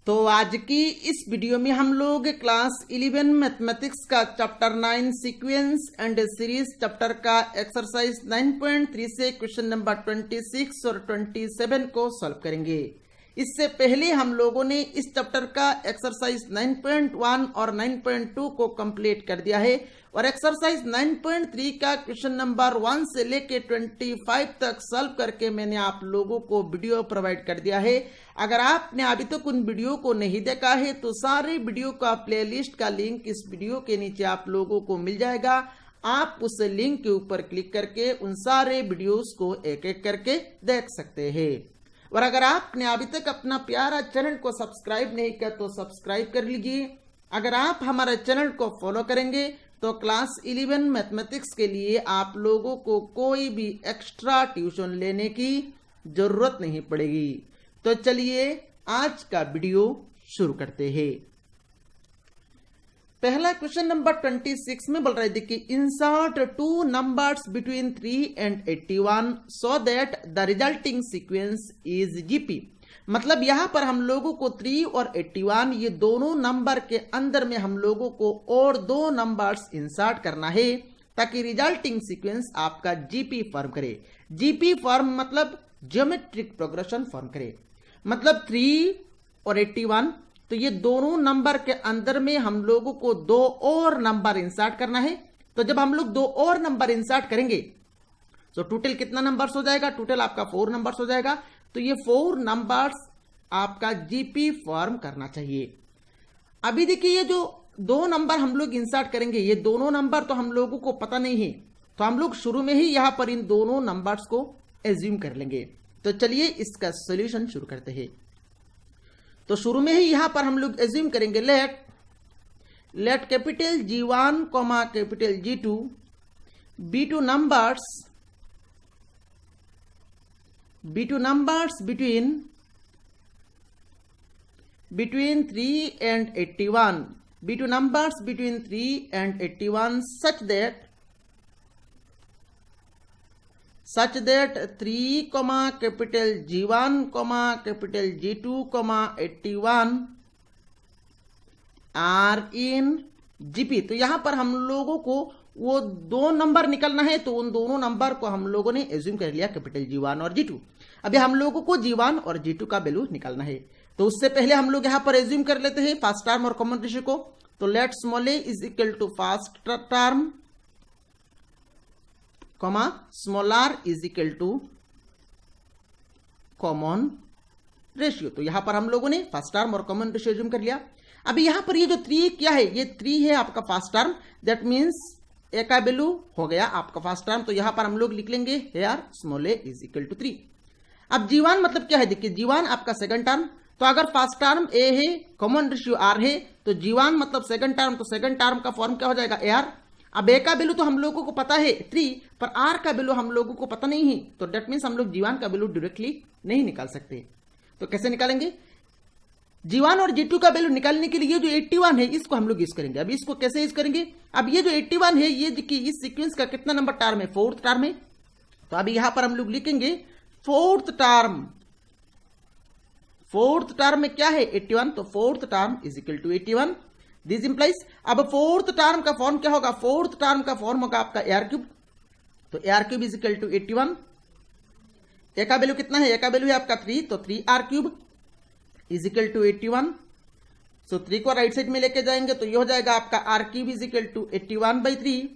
तो आज की इस वीडियो में हम लोग क्लास 11 मैथमेटिक्स का chapter 9 sequence and series chapter का एक्सरसाइज 9.3 से क्वेश्चन नंबर 26 और 27 को सॉल्व करेंगे। इससे पहले हम लोगों ने इस चैप्टर का एक्सरसाइज 9.1 और 9.2 को कंप्लीट कर दिया है और एक्सरसाइज 9.3 का क्वेश्चन नंबर 1 से लेके 25 तक सॉल्व करके मैंने आप लोगों को वीडियो प्रोवाइड कर दिया है। अगर आपने अभी तक उन वीडियो को नहीं देखा है तो सारे वीडियो का प्लेलिस्ट का लिंक इस वीडियो के नीचे आप लोगों को मिल जाएगा। आप उस लिंक के ऊपर क्लिक करके उन सारे वीडियोस को एक एक करके देख सकते हैं। और अगर आपने अभी तक अपना प्यारा चैनल को सब्सक्राइब नहीं किया तो सब्सक्राइब कर लीजिए। अगर आप हमारे चैनल को फॉलो करेंगे तो क्लास 11 मैथमेटिक्स के लिए आप लोगों को कोई भी एक्स्ट्रा ट्यूशन लेने की जरूरत नहीं पड़ेगी। तो चलिए आज का वीडियो शुरू करते हैं। पहला क्वेश्चन नंबर 26 में बोल रहे थे कि insert two numbers between 3 and 81 so that the resulting sequence is GP. मतलब यहां पर हम लोगों को 3 और 81 ये दोनों नंबर के अंदर में हम लोगों को और दो नंबर्स इंसर्ट करना है ताकि रिजल्टिंग सीक्वेंस आपका जीपी फॉर्म करे। जीपी फॉर्म मतलब ज्योमेट्रिक प्रोग्रेशन फॉर्म करे। मतलब 3 और 81 तो ये दोनों नंबर के अंदर में हम लोगों को दो और नंबर इंसर्ट करना है। तो जब हम लोग दो और नंबर इंसर्ट करेंगे तो टोटल कितना नंबर्स हो जाएगा? टोटल आपका 4 नंबर्स हो जाएगा। तो ये 4 नंबर्स आपका जीपी फॉर्म करना चाहिए। अभी देखिए ये जो दो नंबर हम लोग इंसर्ट करेंगे ये दोनों नंबर तो हम लोगों को पता नहीं है, तो हम लोग शुरू में ही यहां पर इन दोनों नंबर्स को एज्यूम कर लेंगे। तो चलिए इसका सॉल्यूशन शुरू करते हैं। तो शुरू में ही यहां पर हम लोग एज्यूम करेंगे let capital G1 comma capital G2 be two numbers between 3 and 81 be two numbers between 3 and 81 such that 3 comma capital G1 comma capital G2 comma 81 are in GP। तो यहां पर हम लोगों को वो दो नंबर निकलना है, तो उन दोनों नंबर को हम लोगों ने एज्यूम कर लिया कैपिटल G1 और G2। अभी हम लोगों को G1 और G2 का वैल्यू निकालना है। तो उससे पहले हम लोग यहां पर एज्यूम कर लेते हैं फर्स्ट टर्म और कॉमन रेशियो को। तो let small a is equal to first term comma small r is equal to common ratio. तो यहां पर हम लोगों ने फर्स्ट टर्म और कॉमन रेशियो एज्यूम कर लिया। अभी यहां पर ये जो 3 क्या है? ये 3 है आपका first term. That means a का वैल्यू हो गया आपका फर्स्ट टर्म। तो यहां पर हम लोग लिख लेंगे here small a is equal to 3। अब G1 मतलब क्या है? देखिए G1 आपका सेकंड टर्म। तो अगर फर्स्ट टर्म a है, कॉमन रेशियो r है, तो G1 मतलब सेकंड टर्म, तो सेकंड टर्म का फॉर्म क्या हो जाएगा? ar। अब a का वैल्यू तो हम लोगों को पता है 3, पर r का वैल्यू हम लोगों को पता नहीं है। तो डेट मीन्स हम लोग G1 का वैल्यू डायरेक्टली नहीं निकाल सकते। तो कैसे निकालेंगे? G1 और G2 का वैल्यू निकालने के लिए जो 81 है इसको हम लोग यूज करेंगे। अब इसको कैसे यूज करेंगे? अब ये जो 81 है ये इस सीक्वेंस का कितना नंबर टर्म है? 4th टर्म है। तो अभी यहां पर हम लोग लिखेंगे 4th टर्म। 4th टर्म में क्या है? 81। तो 4th term is equal to 81। This implies अब 4th टर्म का फॉर्म क्या होगा? 4th टर्म का फॉर्म होगा आपका AR क्यूब। तो AR cube is equal to 81। A का वैल्यू कितना है? ए का वैल्यू है आपका 3, तो 3R cube is equal to 81। So 3 को राइट साइड में लेके जाएंगे तो ये हो जाएगा आपका R cube is equal to 81/3।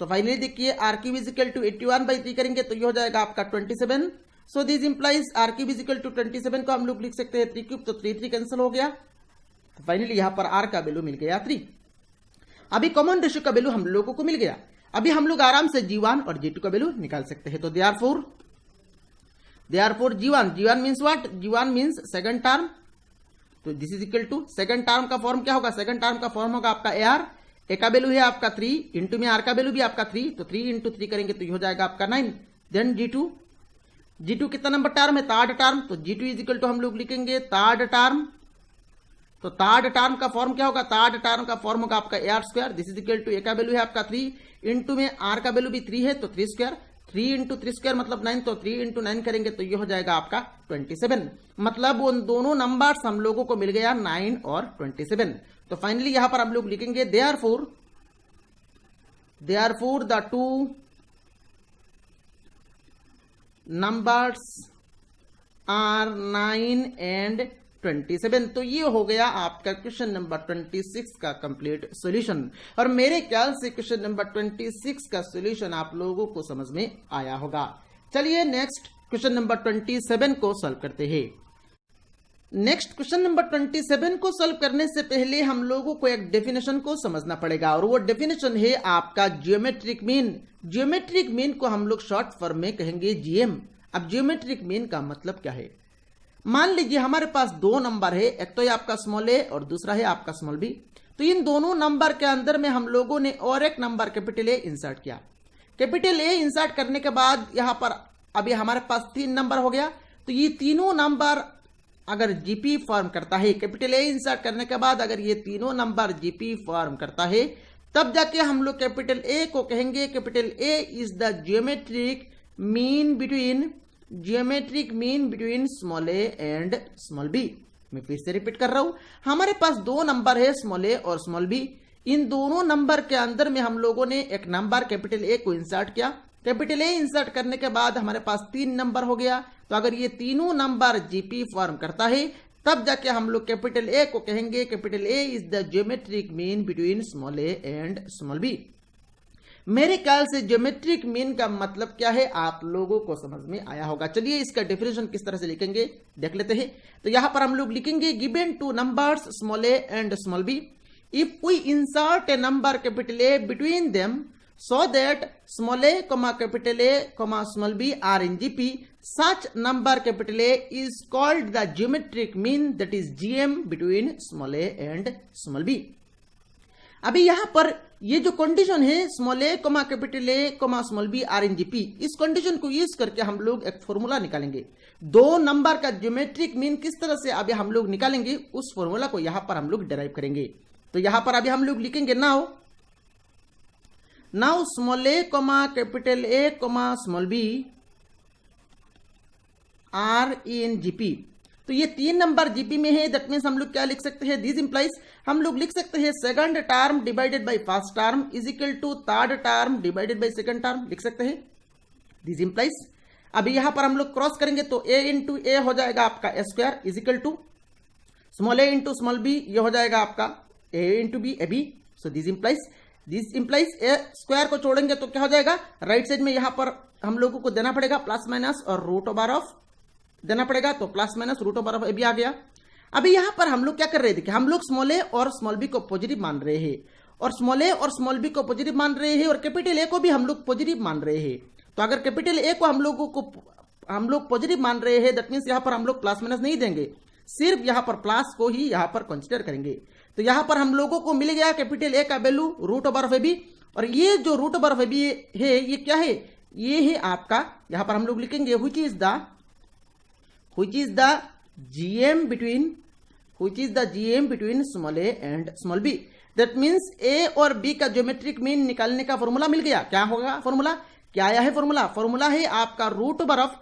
तो फाइनली देखिए R cube is equal to 81/3 करेंगे तो ये हो जाएगा आपका 27। So this implies R cube is equal to 27 को हम लोग लिख सकते हैं 3 क्यूब। तो 3 कैंसिल हो गया। तो फाइनली यहां पर R का वैल्यू मिल गया 3। अभी कॉमन रेशियो का वैल्यू हम लोगों को मिल गया। अभी हम लोग आराम से G1 और G2 का वैल्यू निकाल सकते हैं। तो therefore G1 means what? G1 means second term. तो this is equal to second term का फॉर्म क्या होगा? सेकंड टर्म का फॉर्म होगा आपका AR। ए का वैल्यू है आपका 3, इंटू में R का वैल्यू भी आपका 3, तो 3 इंटू 3 करेंगे तो ये हो जाएगा आपका 9। देन G2 कितना नंबर टर्म है? 3rd term. तो G2 इज इक्वल टू हम लोग लिखेंगे 3rd टर्म। तो 3rd टर्म का फॉर्म क्या होगा? 3rd टर्म का फॉर्म होगा आपका AR square. This is equal to A का वैल्यू है आपका 3, इंटू में R का वैल्यू भी 3 है तो 3 स्क्वायर। 3 इंटू 3 स्क्वायर मतलब 9, तो 3 इंटू 9 करेंगे तो ये हो जाएगा आपका 27। मतलब उन दोनों नंबर्स हम लोगों को मिल गया 9 और 27। तो फाइनली यहां पर हम लोग लिखेंगे therefore the two numbers are 9 and 27। तो ये हो गया आपका क्वेश्चन नंबर 26 का कंप्लीट सॉल्यूशन। और मेरे ख्याल से क्वेश्चन नंबर 26 का सॉल्यूशन आप लोगों को समझ में आया होगा। चलिए नेक्स्ट क्वेश्चन नंबर 27 को सॉल्व करते हैं। नेक्स्ट क्वेश्चन नंबर 27 को सॉल्व करने से पहले हम लोगों को एक डेफिनेशन को समझना पड़ेगा, और वो डेफिनेशन है आपका जियोमेट्रिक मीन। जियोमेट्रिक मीन को हम लोग शॉर्ट फॉर्म में कहेंगे जीएम। अब जियोमेट्रिक मीन का मतलब क्या है? मान लीजिए हमारे पास दो नंबर है, एक तो ये आपका स्मॉल ए और दूसरा है आपका स्मॉल बी। तो इन दोनों नंबर के अंदर में हम लोगों ने और एक नंबर कैपिटल ए इंसर्ट किया। कैपिटल ए इंसर्ट करने के बाद यहां पर अभी हमारे पास 3 नंबर हो गया। तो ये तीनों नंबर अगर जीपी फॉर्म करता है, कैपिटल ए इंसर्ट करने के बाद अगर ये तीनों नंबर जीपी फॉर्म करता है, तब जाके हम लोग कैपिटल ए को कहेंगे capital A is the geometric mean between small a and small b. मैं फिर से रिपीट कर रहा हूं, हमारे पास दो नंबर है स्मॉल ए और स्मॉल बी। इन दोनों नंबर के अंदर में हम लोगों ने एक नंबर कैपिटल ए को इंसर्ट किया। कैपिटल ए इंसर्ट करने के बाद हमारे पास 3 नंबर हो गया। तो अगर ये तीनों नंबर जीपी फॉर्म करता है, तब जाके हम लोग कैपिटल ए को कहेंगे capital A is the geometric mean between small a and small b. मेरे ख्याल से ज्योमेट्रिक मीन का मतलब क्या है आप लोगों को समझ में आया होगा। चलिए इसका डेफिनेशन किस तरह से लिखेंगे देख लेते हैं। तो यहां पर हम लोग लिखेंगे given two numbers small a and small b, if we insert a number capital A between them so that small a capital A small b are in GP, such number capital A is called the geometric mean that is GM between small a and small b. अभी यहां पर ये जो condition है small a capital A small b are in GP, इस condition को use करके हम लोग एक फॉर्मूला निकालेंगे। दो नंबर का ज्योमेट्रिक मीन किस तरह से अभी हम लोग निकालेंगे, उस फॉर्मूला को यहां पर हम लोग डिराइव करेंगे। तो यहां पर अभी हम लोग लिखेंगे now small a capital A small b are in GP. तो ये 3 नंबर जीपी में है, दैट मीन्स हम लोग क्या लिख सकते हैं, दिस इंप्लाइज हम लोग लिख सकते हैं second term divided by first term is equal to third term divided by second term, लिख सकते हैं दिस इंप्लाइज। अभी यहां पर हम लोग क्रॉस करेंगे तो a इंटू ए हो जाएगा आपका A square is equal to small A into small B, ये हो जाएगा आपका a into B A B. So this implies A square को छोड़ेंगे तो क्या हो जाएगा, राइट साइड में यहां पर हम लोगों को देना पड़ेगा प्लस माइनस और रूट ओवर ऑफ देना पड़ेगा, तो plus minus root over of A भी आ गया। अभी यहां पर हम लोग क्या कर रहे थे कि हम लोग स्मॉल ए और स्मॉल बी को पॉजिटिव मान रहे हैं, और स्मॉल ए और स्मॉल बी को पॉजिटिव मान रहे हैं, और कैपिटल ए को भी हम लोग पॉजिटिव मान रहे हैं। तो अगर कैपिटल ए को हम लोग पॉजिटिव मान रहे हैं, दैट मीन्स यहां पर हम लोग प्लस माइनस नहीं देंगे, सिर्फ यहां पर प्लस को ही यहां पर कंसिडर करेंगे। तो यहां पर हम लोगों को मिल गया कैपिटल ए का value root over of A b, और ये जो root over of A b है ये क्या है, ये है आपका, यहां पर हम लोग लिखेंगे which is the GM between small a and small b। That means A और बी का ज्योमेट्रिक मीन निकालने का फॉर्मूला मिल गया। क्या होगा फॉर्मूला, क्या आया है फॉर्मूला है आपका root over of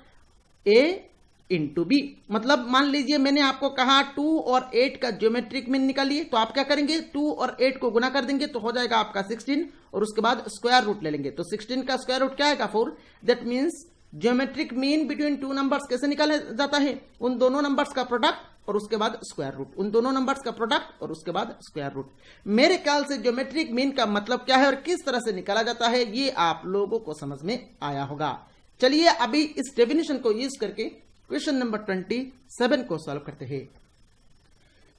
a into b. मतलब मान लीजिए मैंने आपको कहा 2 और 8 का ज्योमेट्रिक मीन निकालिए, तो आप क्या करेंगे 2 और 8 को गुना कर देंगे तो हो जाएगा आपका 16, और उसके बाद स्क्वायर रूट ले लेंगे। तो 16 का स्क्वायर रूट क्या आएगा 4। That means geometric mean between 2 numbers कैसे निकाला जाता है, उन दोनों नंबर्स का प्रोडक्ट और उसके बाद स्क्वायर रूट, उन दोनों नंबर्स का प्रोडक्ट और उसके बाद स्क्वायर रूट। मेरे ख्याल से ज्योमेट्रिक मीन का मतलब क्या है और किस तरह से निकाला जाता है ये आप लोगों को समझ में आया होगा। चलिए अभी इस डेफिनेशन को यूज करके क्वेश्चन नंबर 27 को सॉल्व करते हैं।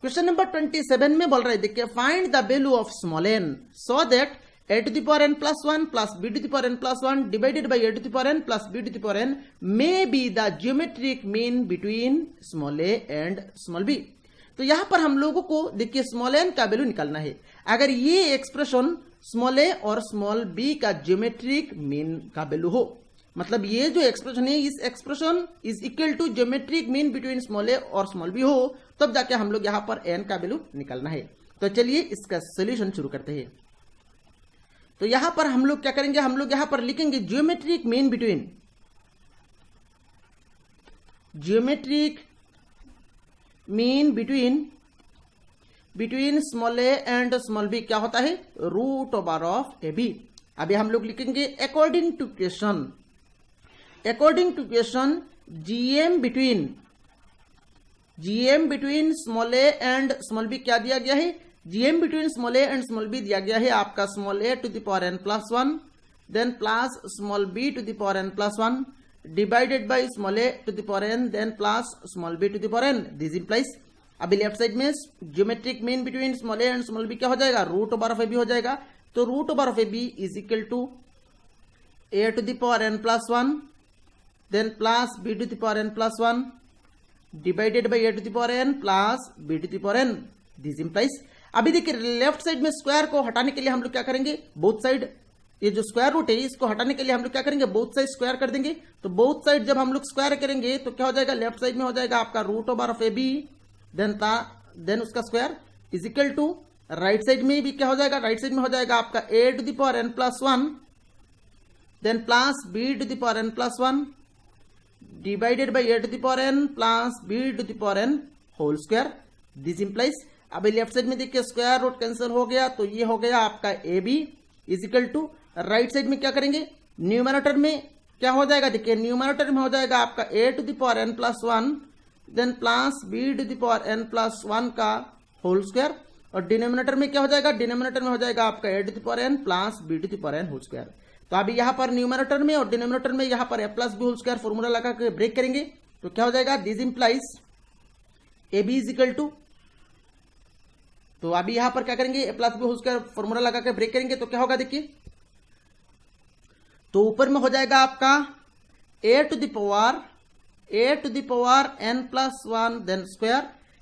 क्वेश्चन नंबर 27 में बोल रहे देखिए find the value of small n so that a to the power n plus 1 plus b to the power n plus 1 divided by a to the power n plus b to the power n may be the geometric mean between small a and small b। तो यहां पर हम लोगों को देखिए small n का value निकालना है। अगर ये एक्सप्रेशन स्मॉल a और स्मॉल b का ज्योमेट्रिक मीन का वैल्यू हो, मतलब ये जो एक्सप्रेशन है इस expression is equal to geometric mean between small a और स्मॉल b हो, तब जाके हम लोग यहां पर n का वैल्यू निकालना है। तो चलिए इसका सोल्यूशन शुरू करते हैं। तो यहां पर हम लोग क्या करेंगे, हम लोग यहां पर लिखेंगे geometric mean between small a and small b क्या होता है, root over of A b. अभी हम लोग लिखेंगे according to question GM between small a and small b क्या दिया गया है, GM between small a and small b दिया गया है आपका small a to the power n plus 1 then plus small b to the power n plus 1 divided by small a to the power n then plus small b to the power n। This implies, अभी left side में geometric mean between small a and small b क्या हो जाएगा, root over of A b हो जाएगा। तो root over of A B is equal to a to the power n plus 1 then plus B to the power n plus 1 divided by A to the power n plus B to the power n। This implies, अभी देखिए left side में square को हटाने के लिए हम लोग क्या करेंगे, बोथ साइड ये जो स्क्वायर रूट है इसको हटाने के लिए हम लोग क्या करेंगे, बोथ साइड स्क्वायर कर देंगे। तो बोथ साइड जब हम लोग स्क्वायर करेंगे तो क्या हो जाएगा, लेफ्ट साइड में हो जाएगा आपका root over of A B then उसका square is equal to right side में भी क्या हो जाएगा, राइट साइड में हो जाएगा आपका A to the power n plus 1 then plus B to the power n plus 1 divided by A to the power n plus B to the power n whole square. This implies, अभी left side में देखिए square root cancel हो गया तो ये हो गया आपका a B is equal to right side में क्या करेंगे, न्यूमरेटर में क्या हो जाएगा, देखिए न्यूमरेटर में हो जाएगा आपका A to the power n plus 1 then plus B to the power n plus 1 का होल स्क्वायर और डिनोमिनेटर में क्या हो जाएगा, डिनोमिनेटर में हो जाएगा आपका A to the power n plus B to the power n whole square. तो अभी यहां पर न्यूमरेटर में और डिनोमिनेटर में यहां पर A plus B whole square formula लगा के ब्रेक करेंगे तो क्या हो जाएगा, this implies A B is equal to, तो अभी यहां पर क्या करेंगे, A plus B whole square formula लगा के ब्रेक करेंगे तो क्या होगा देखिए, तो ऊपर में हो जाएगा आपका A to the power n plus 1 then square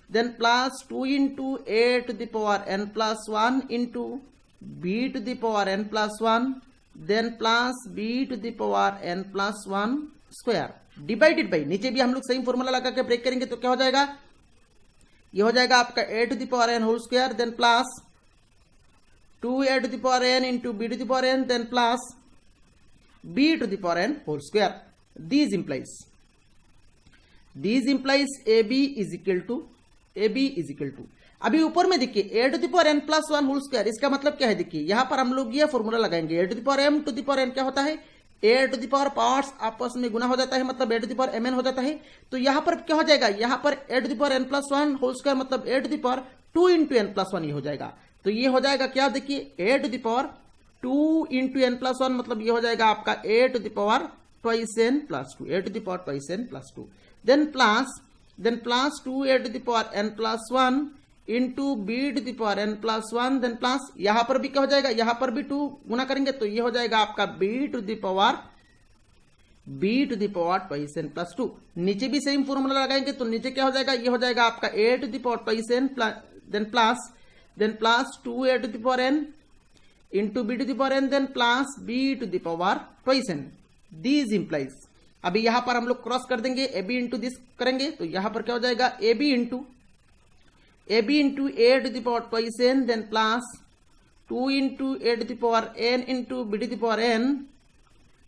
then plus 2 into A to the power n plus 1 into B to the power n plus 1 then plus B to the power n plus 1 square divided by, नीचे भी हम लोग same formula लगा के break करेंगे तो क्या हो जाएगा, ये हो जाएगा आपका A to the power n whole square then plus 2a to the power n into B to the power n then plus b to the power n whole square. These implies AB is equal to अभी ऊपर में देखिए a to the power n plus 1 whole square, इसका मतलब क्या है, देखिए यहां पर हम लोग ये फॉर्मूला लगाएंगे a to the power m to the power n क्या होता है, a to the power parts आपस में गुना हो जाता है मतलब a to the power mn हो जाता है। तो यहां पर क्या हो जाएगा, यहां पर a to the power n plus 1 whole square मतलब a to the power 2 into n plus 1 ये हो जाएगा। तो ये हो जाएगा क्या, देखिए a to the power 2 into n plus 1 मतलब ये हो जाएगा आपका a to the power twice n plus 2, a to the power twice n plus 2 then plus 2a to the power n plus 1 into b to the power n plus 1 then plus यहां पर भी क्या हो जाएगा, यहां पर भी 2 गुना करेंगे तो ये हो जाएगा आपका b to the power twice n plus 2। नीचे भी सेम फॉर्मूला लगाएंगे तो नीचे क्या हो जाएगा, ये हो जाएगा आपका a to the power twice n then plus 2a to the power n into b to the power n then plus b to the power twice n। These implies, अभी यहां पर हम लोग क्रॉस कर देंगे ab इंटू दिस करेंगे तो यहां पर क्या हो जाएगा ab into a to the power twice n then plus 2 into a to the power n into b to the power n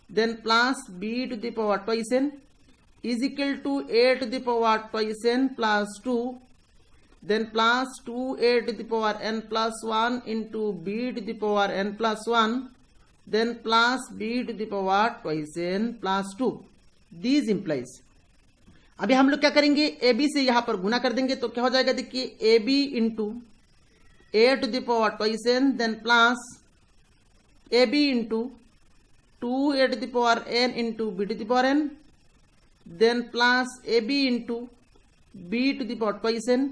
then plus b to the power twice n is equal to a to the power twice n plus 2 then plus 2a to the power n plus 1 into b to the power n plus 1 then plus b to the power twice n plus 2। These implies, अभी हम लोग क्या करेंगे, A B से यहां पर गुना कर देंगे तो क्या हो जाएगा, देखिए a b into A to the power twice n then plus a b into 2a to the power n into b to the power n then plus a b into B to the power twice n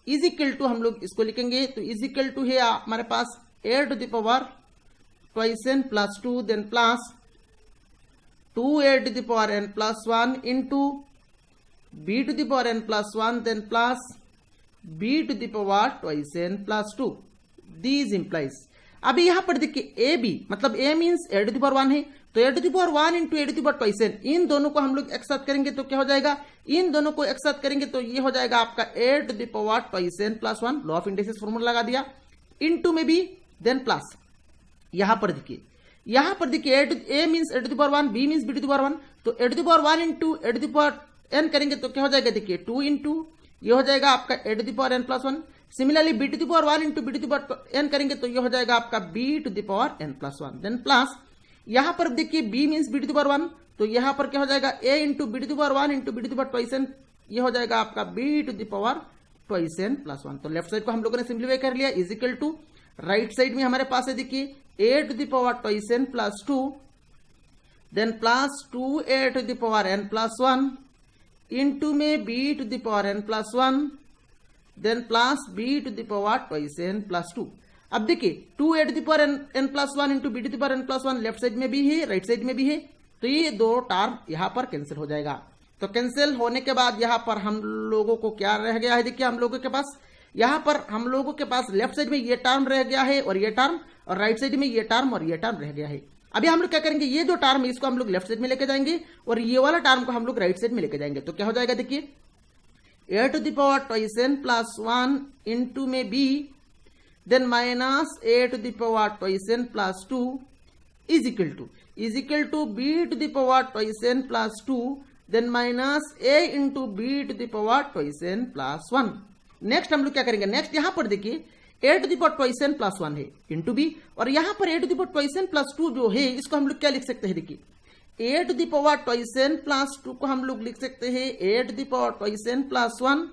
is equal to, हम लोग इसको लिखेंगे तो is equal to है हमारे पास a to the power twice n plus 2 then plus 2a to the power n plus 1 into b to the power n plus 1 then plus b to the power twice n plus 2। These implies, अभी यहां पर देखिए a b मतलब a means a to the power 1 है तो a to the power 1 into a to the power twice n, इन दोनों को हम लोग एक साथ करेंगे तो क्या हो जाएगा, इन दोनों को एक साथ करेंगे तो ये हो जाएगा आपका a to the power twice n plus 1, law of indices formula लगा दिया, इनटू में भी देन प्लस यहां पर देखिए A means A to the power 1, B means B to the power 1, तो A to the power 1 into A to the power n करेंगे तो क्या हो जाएगा, देखिए 2 इंटू ये हो जाएगा आपका A to the power n plus 1। Similarly B to the power 1 into B to the power n करेंगे तो ये हो जाएगा आपका B to the power n plus 1। Then plus यहां पर देखिए b means B to the power 1, तो यहां पर क्या हो जाएगा a into B to the power 1 into B to the power twice n, ये हो जाएगा आपका b to the power twice n plus 1। तो लेफ्ट साइड को हम लोगों ने सिंप्लीफाई कर लिया, is equal to right side में हमारे पास है देखिए a to the power twice n plus 2, then plus 2a to the power n plus 1 into में b to the power n plus 1, then plus b to the power twice n plus 2। अब देखिए 2a to the power n plus 1 into b to the power n plus 1 left side में भी है, right side में भी है, तो ये दो टर्म यहां पर कैंसिल हो जाएगा। तो कैंसिल होने के बाद यहां पर हम लोगों को क्या रह गया है, देखिए हम लोगों के पास यहां पर हम लोगों के पास लेफ्ट साइड में ये टर्म रह गया है और ये टर्म, और राइट साइड में ये टर्म और ये टर्म रह गया है। अभी हम लोग क्या करेंगे, ये जो टर्म है इसको हम लोग लेफ्ट साइड में लेके जाएंगे और ये वाला टर्म को हम लोग राइट साइड में लेके जाएंगे। तो क्या हो जाएगा, देखिए A to the power twice n plus 1 into में b, then minus A to the power twice n plus 2 is equal to b to the power twice n plus 2, then minus a into b to the power twice n plus 1। Next हम लोग क्या करेंगे, next यहां पर देखिए a to the power twice n plus 1 है into b, और यहां पर a to the power twice n plus 2 जो है इसको हम लोग क्या लिख सकते हैं, देखिए a to the power twice n plus 2 को हम लोग लिख सकते हैं a to the power twice n plus 1,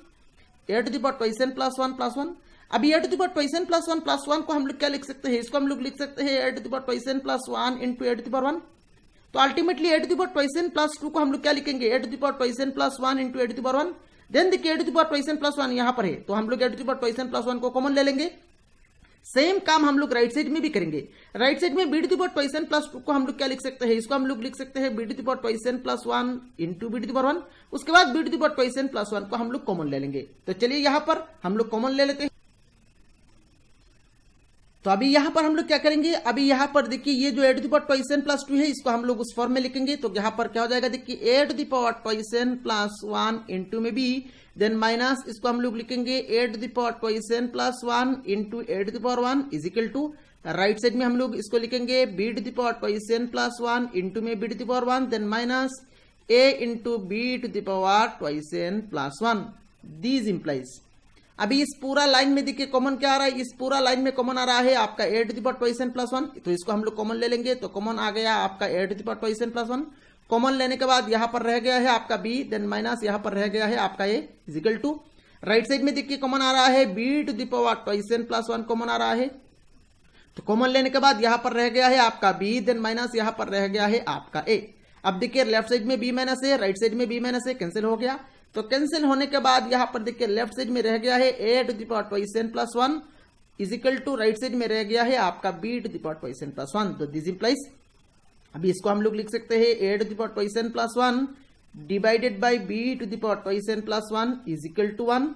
a to the power twice n plus 1 plus 1। अभी a to the power twice n plus 1 को हम लोग क्या लिख सकते हैं, इसको हम लोग लिख सकते हैं a to the power twice n plus 1 into a to the power 1। तो ultimately a to the power twice n plus 2 को हम लोग क्या लिखेंगे, a to the power twice n plus 1 into a to the power 1। Then देखिए a to the power twice n plus 1 यहां पर है, तो हम लोग a to the power twice n plus 1 को कॉमन ले लेंगे। सेम काम हम लोग राइट साइड में भी करेंगे। राइट साइड में b to the power twice n plus 2 को हम लोग क्या लिख सकते हैं, इसको हम लोग लिख सकते हैं b to the power twice n plus 1 into b to the power 1। उसके बाद b to the power twice n plus 1 को हम लोग कॉमन ले लेंगे। तो चलिए यहां पर हम लोग कॉमन ले लेते हैं। तो अभी यहां पर हम लोग क्या करेंगे, अभी यहां पर देखिए ये जो a to the power twice n plus 2 है इसको हम लोग उस फॉर्म में लिखेंगे। तो यहां पर क्या हो जाएगा, देखिए a to the power twice n plus 1 into में b, देन माइनस इसको हम लोग लिखेंगे a to the power twice n plus 1 into a to the power 1 is equal to right side में हम लोग इसको लिखेंगे b to the power twice n plus 1 into में b to the power 1, then minus a into b to the power twice n plus 1। This implies अभी इस पूरा line में देखिए कॉमन क्या आ रहा है, इस पूरा लाइन में कॉमन आ रहा है आपका a to the power twice n plus 1, तो इसको हम लोग कॉमन ले लेंगे। तो कॉमन आ गया आपका a to the power twice n plus 1। Common लेने के बाद यहां पर रह गया है आपका b, देन माइनस यहां पर रह गया है आपका a is equal to right side में देखिए कॉमन आ रहा है b to the power twice n plus 1 common आ रहा है। तो कॉमन लेने के बाद यहां पर रह गया है आपका b, देन माइनस यहां पर रह गया है आपका a। अब देखिए लेफ्ट साइड में b minus a, right side में b माइनस a कैंसिल हो गया। तो कैंसिल होने के बाद यहां पर देखिए लेफ्ट साइड में रह गया है a to the power twice n plus 1 is equal to right side में रह गया है आपका b to the power twice n plus 1। तो दिस इंप्लाइज अभी इसको हम लोग लिख सकते हैं a to the power twice n plus 1 divided by b to the power twice n plus 1 is equal to 1।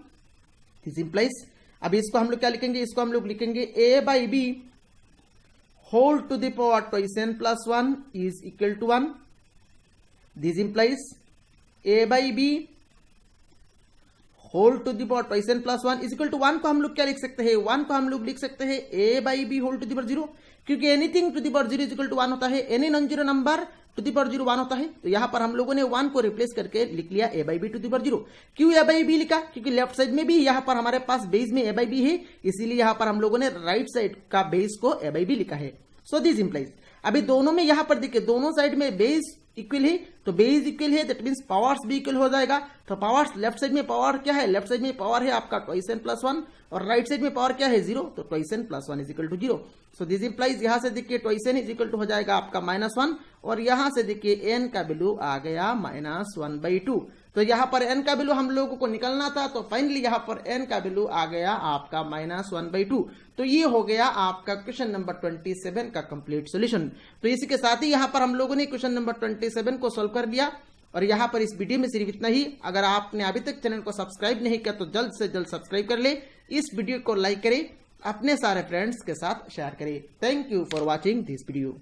This implies अभी इसको हम लोग क्या लिखेंगे, इसको हम लोग लिखेंगे a by b whole to the power twice n plus 1 is equal to 1। This implies a by b whole to the power twice n plus 1 is equal to 1 को हम लोग क्या लिख सकते हैं, 1 को हम लोग लिख सकते हैं a by b whole to the power 0, क्योंकि anything to the power 0 is equal to 1 होता है, any non zero number to the power 0 1 होता है। तो यहां पर हम लोगों ने 1 को रिप्लेस करके लिख लिया a by b to the power 0। क्यों a बाई b लिखा, क्योंकि लेफ्ट साइड में भी यहां पर हमारे पास बेस में a बाई b है, इसीलिए यहां पर हम लोगों ने राइट साइड का बेस को a बाई b लिखा है। सो दिस इंप्लाइज अभी दोनों में यहां पर देखिए दोनों साइड में बेस इक्वल है, तो बेस इक्वल है दैट मींस पावर्स भी इक्वल हो जाएगा। तो पावर्स लेफ्ट साइड में पावर क्या है, लेफ्ट साइड में पावर है आपका ट्वाइस n प्लस 1 और राइट साइड में पावर क्या है 0, तो twice n plus 1 is equal to 0। So this implies यहां से देखिए twice n is equal to हो जाएगा आपका -1 और यहां से देखिए n का वैल्यू आ गया -1/2। तो यहां पर n का वैल्यू हम लोगों को निकलना था, तो फाइनली यहां पर n का वैल्यू आ गया आपका -1/2। तो ये हो गया आपका क्वेश्चन नंबर 27 का कंप्लीट सॉल्यूशन। तो इसी के साथ ही यहां पर हम लोगों ने क्वेश्चन नंबर 27 को सॉल्व कर लिया। और यहां पर इस वीडियो में सिर्फ इतना ही। अगर आपने अभी तक चैनल को सब्सक्राइब नहीं किया तो जल्द से जल्द सब्सक्राइब कर ले, इस वीडियो को लाइक करें, अपने सारे फ्रेंड्स के साथ शेयर करें। Thank you for watching this video.